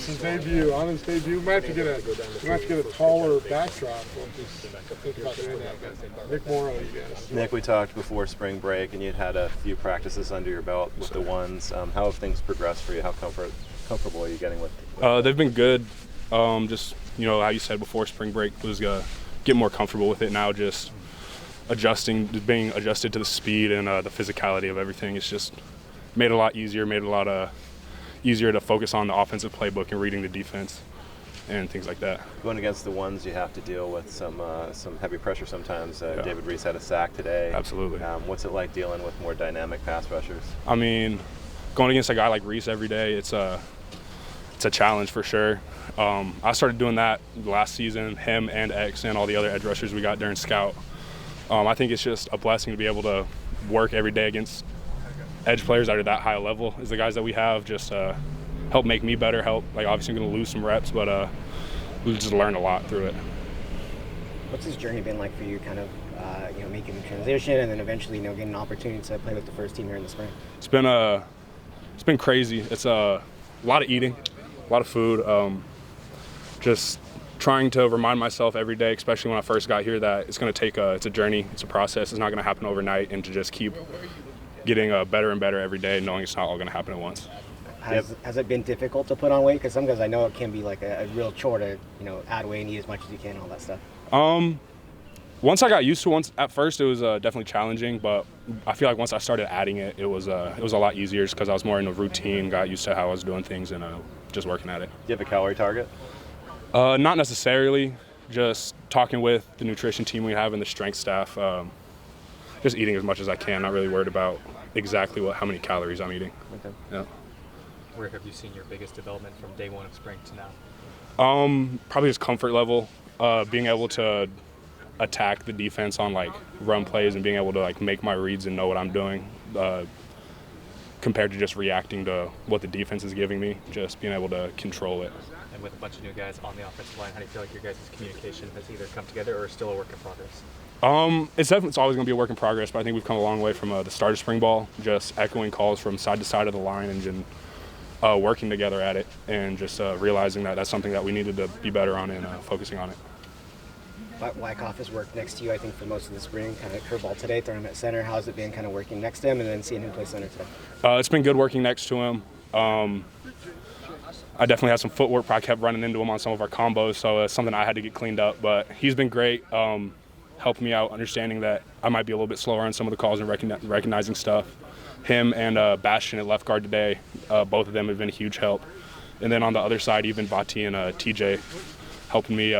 his debut. On his debut, we might have to get a taller backdrop. Think about doing that. Nick Morrow, you guys. Nick, we talked before spring break, and you'd had a few practices under your belt with the ones. How have things progressed for you? How comfortable are you getting with? They've been good. Just how you said before spring break was get more comfortable with it now. Just being adjusted to the speed and the physicality of everything. It's just made it a lot easier. Made it a lot easier to focus on the offensive playbook and reading the defense and things like that. Going against the ones, you have to deal with some heavy pressure sometimes. David Reese had a sack today. Absolutely. What's it like dealing with more dynamic pass rushers? I mean, going against a guy like Reese every day, it's a challenge for sure. I started doing that last season, him and X and all the other edge rushers we got during scout. I think it's just a blessing to be able to work every day against edge players that are that high a level as the guys that we have. Just help make me better, obviously I'm going to lose some reps, but we just learned a lot through it. What's this journey been like for you, kind of making the transition and then eventually getting an opportunity to play with the first team here in the spring? It's been crazy. It's a lot of eating, a lot of food, just trying to remind myself every day, especially when I first got here, that it's going to take it's a journey, it's a process. It's not going to happen overnight, and to just keep getting better and better every day, knowing it's not all going to happen at once. Has it been difficult to put on weight? Because some guys I know it can be like a real chore to add weight and eat as much as you can, all that stuff. Once I got used to it, at first it was definitely challenging, but I feel like once I started adding it, it was a lot easier just because I was more in a routine, got used to how I was doing things, and just working at it. Do you have a calorie target? Not necessarily. Just talking with the nutrition team we have and the strength staff, just eating as much as I can, not really worried about exactly how many calories I'm eating. Okay. Yeah. Where have you seen your biggest development from day one of spring to now? Probably just comfort level, being able to attack the defense on run plays and being able to make my reads and know what I'm doing, compared to just reacting to what the defense is giving me, just being able to control it. And with a bunch of new guys on the offensive line, how do you feel like your guys' communication has either come together or is still a work in progress? It's always going to be a work in progress, but I think we've come a long way from the start of spring ball, just echoing calls from side to side of the line and working together at it, and just realizing that that's something that we needed to be better on and focusing on it. Wyckoff has worked next to you, I think, for most of the spring, kind of curveball today, throwing him at center. How's it been kind of working next to him and then seeing him play center today? It's been good working next to him. I definitely had some footwork. I kept running into him on some of our combos, so it's something I had to get cleaned up. But he's been great, helping me out, understanding that I might be a little bit slower on some of the calls and recognizing stuff. Him and Bastion at left guard today, both of them have been a huge help. And then on the other side, even Vati and TJ helping me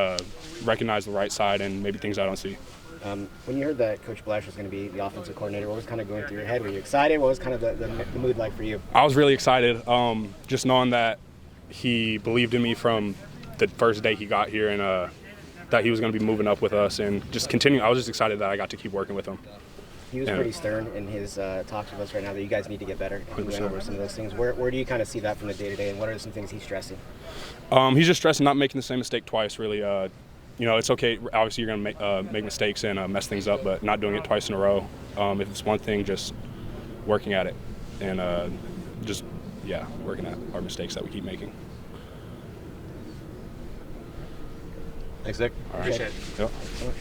recognize the right side and maybe things I don't see. When you heard that Coach Blash was going to be the offensive coordinator, what was kind of going through your head? Were you excited? What was kind of the mood like for you? I was really excited, just knowing that he believed in me from the first day he got here, and that he was going to be moving up with us and just continue. I was just excited that I got to keep working with him. He was pretty stern in his talks with us right now that you guys need to get better. He went over some of those things. Where do you kind of see that from the day-to-day, and what are some things he's stressing? He's just stressing not making the same mistake twice, really. It's okay. Obviously, you're going to make mistakes and mess things up, but not doing it twice in a row. If it's one thing, just working at it and working at our mistakes that we keep making. Thanks, Nick. All right. Appreciate it. Yep.